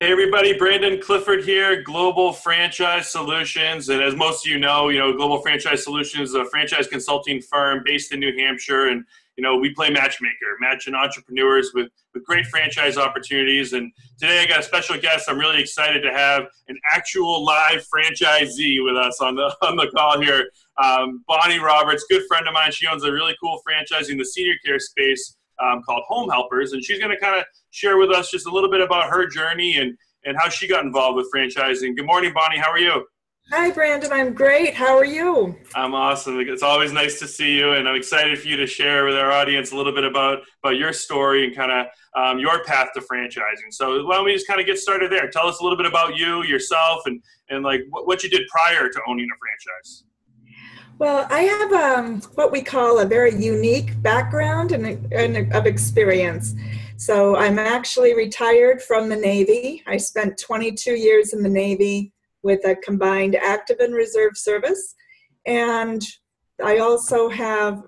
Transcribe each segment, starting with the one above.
Hey everybody, Brandon Clifford here, Global Franchise Solutions. And as most of Global Franchise Solutions is a franchise consulting firm based in New Hampshire. And, we play matchmaker, matching entrepreneurs with great franchise opportunities. And today I got a special guest. I'm really excited to have an actual live franchisee with us on the call here. Bonnie Roberts, good friend of mine. She owns a really cool franchise in the senior care space called Home Helpers, and she's going to kind of share with us just a little bit about her journey and how she got involved with franchising. Good morning, Bonnie. How are you? Hi, Brandon. I'm great. How are you? I'm awesome. It's always nice to see you, and I'm excited for you to share with our audience a little bit about your story and kind of your path to franchising. So why don't we just kind of get started there? Tell us a little bit about you, yourself, and like what you did prior to owning a franchise. Well, I have what we call a very unique background and of experience. So I'm actually retired from the Navy. I spent 22 years in the Navy with a combined active and reserve service. And I also have,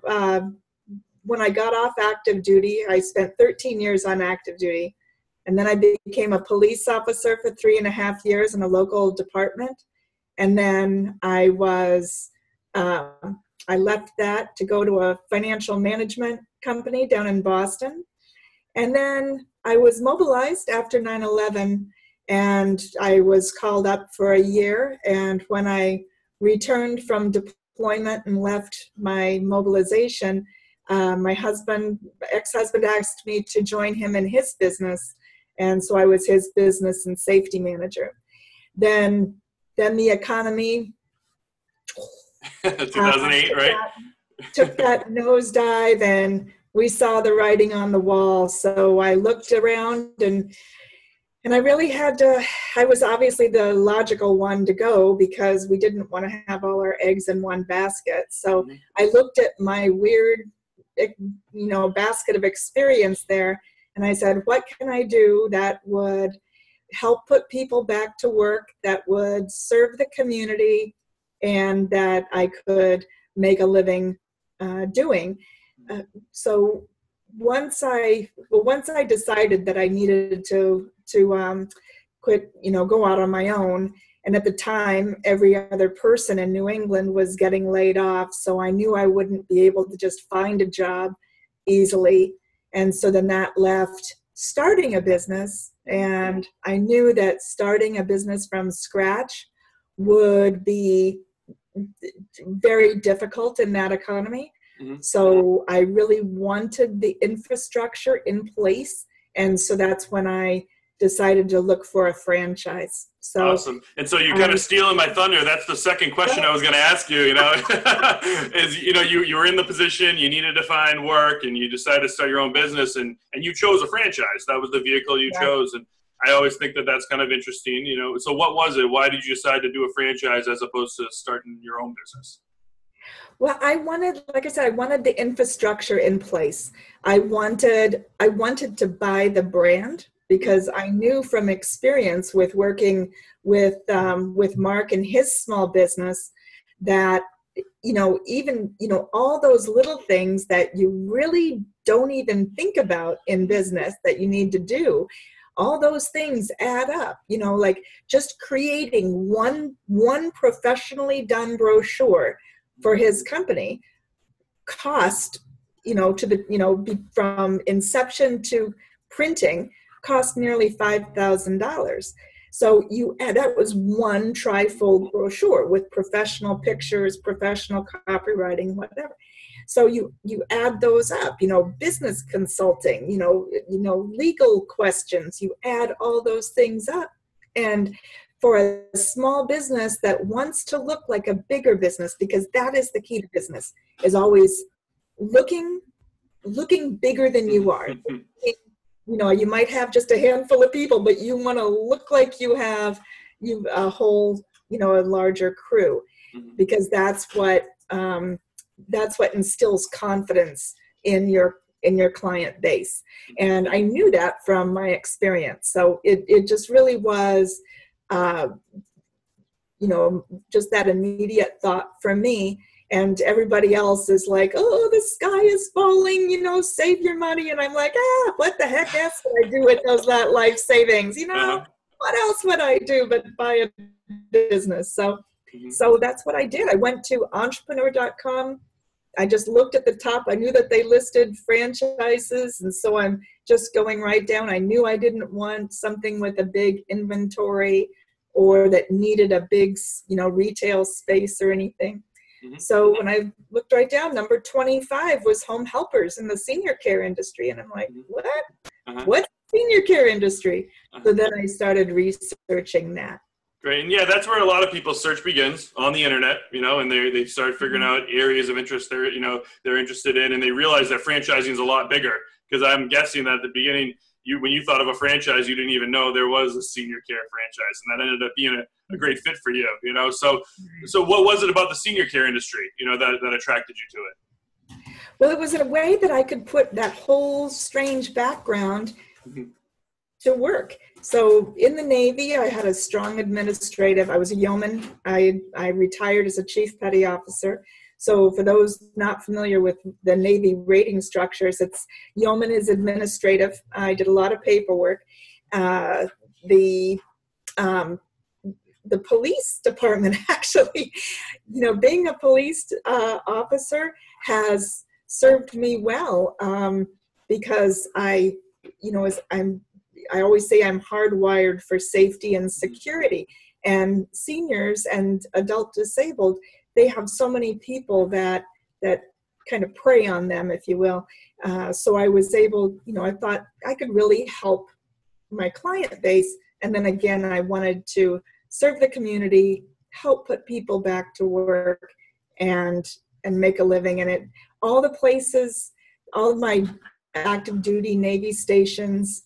when I got off active duty, I spent 13 years on active duty. And then I became a police officer for 3.5 years in a local department. And then I left that to go to a financial management company down in Boston. And then I was mobilized after 9/11, and I was called up for a year. And when I returned from deployment and left my mobilization, my ex-husband asked me to join him in his business. And so I was his business and safety manager. Then the economy 2008, right? Took that nosedive, and we saw the writing on the wall. So I looked around, and I really had to, I was obviously the logical one to go because we didn't want to have all our eggs in one basket. So I looked at my weird, basket of experience there, and I said, what can I do that would help put people back to work, that would serve the community, and that I could make a living doing. So once I decided that I needed to quit, go out on my own, and at the time, every other person in New England was getting laid off, so I knew I wouldn't be able to just find a job easily. And so then that left starting a business, and I knew that starting a business from scratch would be very difficult in that economy. So I really wanted the infrastructure in place. And so that's when I decided to look for a franchise. So awesome. And so you're kind of stealing my thunder. That's the second question I was going to ask you, is, you were in the position, you needed to find work, and you decided to start your own business, and you chose a franchise. That was the vehicle you chose. And I always think that that's kind of interesting, So what was it? Why did you decide to do a franchise as opposed to starting your own business? Well, I wanted the infrastructure in place. I wanted to buy the brand because I knew from experience with working with Mark and his small business that, even, all those little things that you really don't even think about in business that you need to do, all those things add up, like just creating one professionally done brochure for his company cost, from inception to printing cost nearly $5,000. So that was one trifold brochure with professional pictures, professional copywriting, whatever. So you add those up, business consulting, legal questions, you add all those things up. And for a small business that wants to look like a bigger business, because that is the key to business, is always looking bigger than you are. You might have just a handful of people, but you want to look like you have a whole, a larger crew, because that's what instills confidence in your client base. And I knew that from my experience. So it just really was, just that immediate thought from me. And everybody else is like, oh, the sky is falling, save your money. And I'm like, what the heck else would I do with that life savings, what else would I do but buy a business? So that's what I did. I went to entrepreneur.com. I just looked at the top. I knew that they listed franchises, and so I'm just going right down. I knew I didn't want something with a big inventory or that needed a big, retail space or anything. So when I looked right down, number 25 was home helpers in the senior care industry. And I'm like, what? What's the senior care industry? So then I started researching that. Great. And yeah, that's where a lot of people's search begins, on the internet, and they start figuring out areas of interest they're interested in, and they realize that franchising is a lot bigger, because I'm guessing that at the beginning, when you thought of a franchise, you didn't even know there was a senior care franchise, and that ended up being a great fit for you, So what was it about the senior care industry, that attracted you to it? Well, it was in a way that I could put that whole strange background to work. So in the Navy, I had a strong I was a yeoman. I retired as a chief petty officer. So for those not familiar with the Navy rating structures, yeoman is administrative. I did a lot of paperwork. The police department, actually, being a police officer has served me well, because I always say I'm hardwired for safety and security, and seniors and adult disabled, they have so many people that kind of prey on them, if you will. So I was able, I thought I could really help my client base. And then again, I wanted to serve the community, help put people back to work and make a living. And all the places, all of my active duty Navy stations,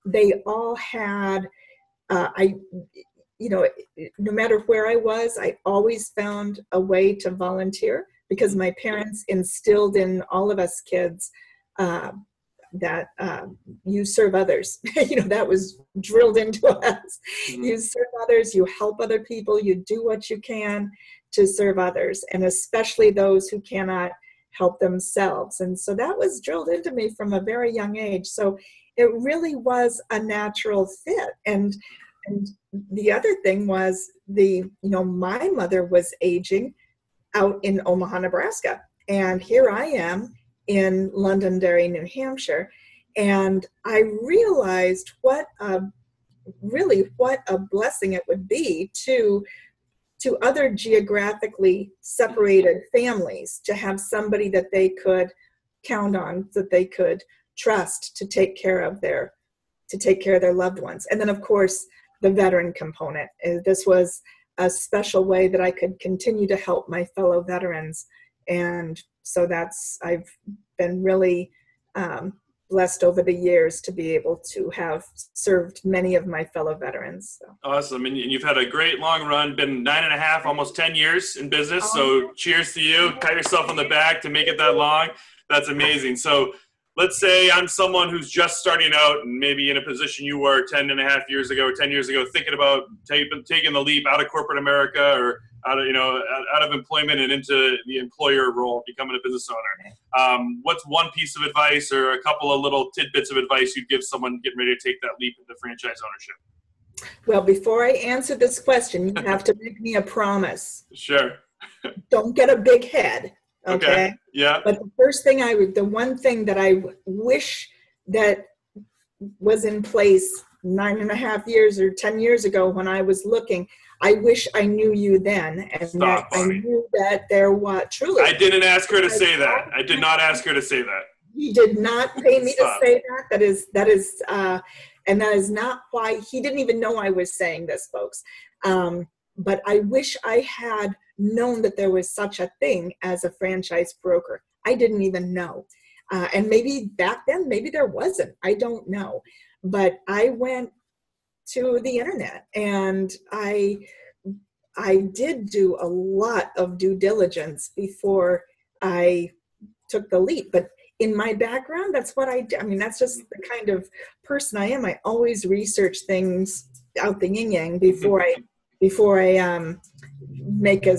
they all had, no matter where I was, I always found a way to volunteer, because my parents instilled in all of us kids that you serve others. That was drilled into us. You serve others, you help other people, you do what you can to serve others, and especially those who cannot help themselves. And so that was drilled into me from a very young age. So it really was a natural fit. And the other thing was my mother was aging out in Omaha, Nebraska. And here I am in Londonderry, New Hampshire. And I realized what a blessing it would be to other geographically separated families to have somebody that they could count on, that they could trust to take care of their loved ones. And then of course the veteran component. This was a special way that I could continue to help my fellow veterans. And so I've been really blessed over the years to be able to have served many of my fellow veterans. So. Awesome. And you've had a great long run, been 9.5, almost 10 years in business. So cheers to you. Pat yourself on the back to make it that long. That's amazing. So let's say I'm someone who's just starting out and maybe in a position you were 10.5 years ago or 10 years ago, thinking about taking the leap out of corporate America or out of employment and into the employer role, becoming a business owner. What's one piece of advice or a couple of little tidbits of advice you'd give someone getting ready to take that leap into franchise ownership? Well, before I answer this question, you have to make me a promise. Sure. Don't get a big head. Okay. Yeah. But the one thing that I wish that was in place 9.5 years or 10 years ago when I was looking, I wish I knew you then, and that I knew that there was truly. I didn't ask her to say that. I did not ask her to say that. He did not pay me to say that. And that is not why. He didn't even know I was saying this, folks. But I wish I had known that there was such a thing as a franchise broker. I didn't even know. And maybe back then, maybe there wasn't. I don't know. But I went to the internet and I did do a lot of due diligence before I took the leap. But in my background, that's what I do. I mean, that's just the kind of person I am. I always research things out the yin yang before I make a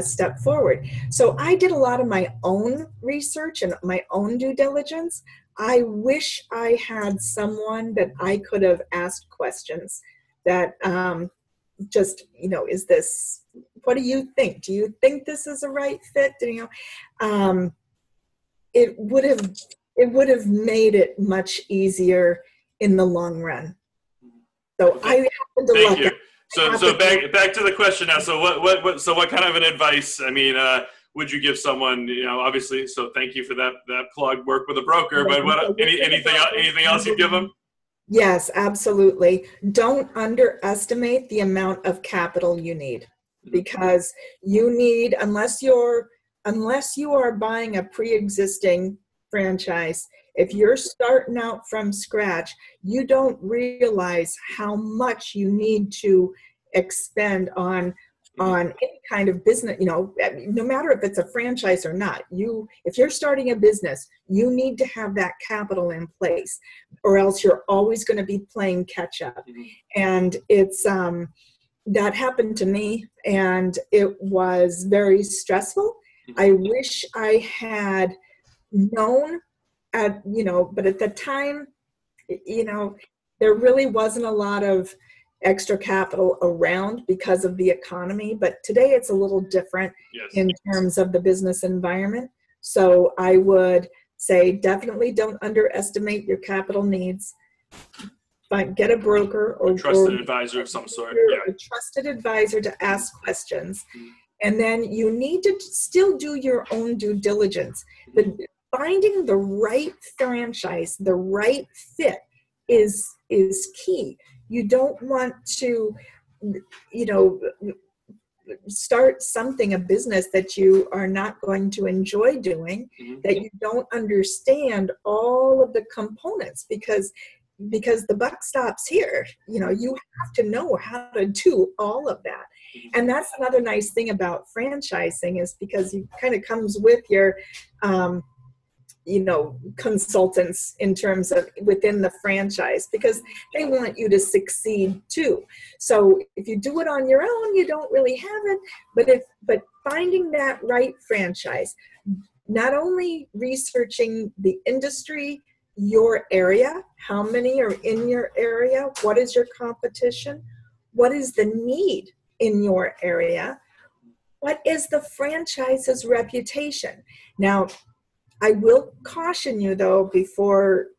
step forward. So I did a lot of my own research and my own due diligence. I wish I had someone that I could have asked questions that just, is this, what do you think? Do you think this is a right fit? It would have made it much easier in the long run. So I happen to Thank you. So back to the question now. So what kind of an advice, would you give someone, obviously, so thank you for that plug, work with a broker, but anything else you'd give them? Yes, absolutely. Don't underestimate the amount of capital you need, because you need, unless you are buying a pre-existing franchise, if you're starting out from scratch, you don't realize how much you need to expend on any kind of business, no matter if it's a franchise or not. If you're starting a business, you need to have that capital in place, or else you're always going to be playing catch up. And it's that happened to me, and it was very stressful. I wish I had known but at the time, there really wasn't a lot of extra capital around because of the economy. But today it's a little different. Yes. In terms of the business environment. So I would say definitely don't underestimate your capital needs. But get a broker or trusted advisor of some sort. A trusted advisor to ask questions. And then you need to still do your own due diligence. But finding the right franchise, the right fit is key. You don't want to, start a business that you are not going to enjoy doing, that you don't understand all of the components, because the buck stops here. You have to know how to do all of that. And that's another nice thing about franchising, is because it kind of comes with your consultants in terms of within the franchise, because they want you to succeed too. So if you do it on your own, you don't really have it. But finding that right franchise, not only researching the industry, your area, how many are in your area, what is your competition, what is the need in your area, what is the franchise's reputation. Now, I will caution you, though, before,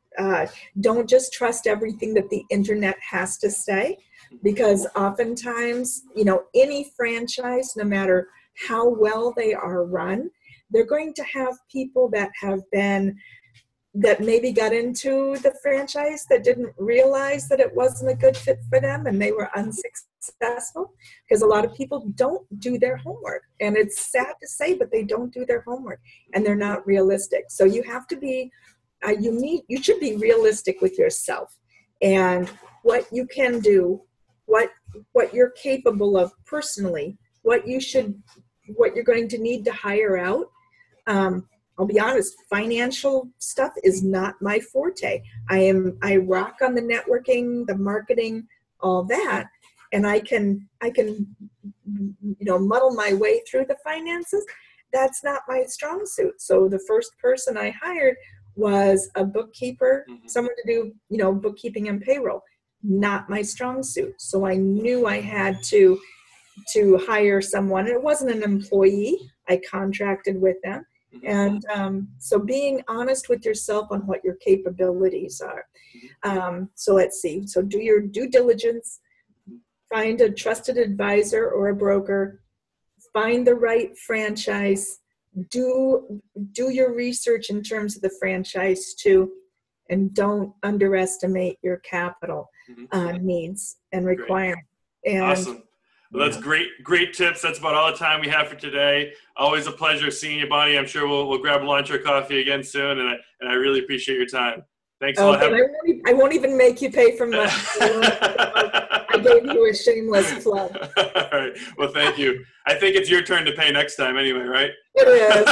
don't just trust everything that the internet has to say, because oftentimes, any franchise, no matter how well they are run, they're going to have people that maybe got into the franchise that didn't realize that it wasn't a good fit for them, and they were unsuccessful, because a lot of people don't do their homework. And it's sad to say, but they don't do their homework, and they're not realistic. So you have to be, you should be realistic with yourself and what you can do, what you're capable of personally, what you're going to need to hire out. I'll be honest, financial stuff is not my forte. I rock on the networking, the marketing, all that, and I can muddle my way through the finances. That's not my strong suit. So the first person I hired was a bookkeeper, someone to do, bookkeeping and payroll. Not my strong suit. So I knew I had to hire someone. And it wasn't an employee. I contracted with them. And so being honest with yourself on what your capabilities are. So let's see. So do your due diligence, find a trusted advisor or a broker, find the right franchise, do your research in terms of the franchise too, and don't underestimate your capital needs and requirements. Awesome. Well, that's great tips. That's about all the time we have for today. Always a pleasure seeing you, Bonnie. I'm sure we'll grab lunch or coffee again soon, and I really appreciate your time. Thanks a lot. I won't even make you pay for lunch. I gave you a shameless plug. All right. Well, thank you. I think it's your turn to pay next time anyway, right? It is.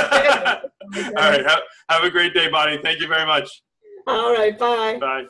All right. Have a great day, Bonnie. Thank you very much. All right. Bye. Bye.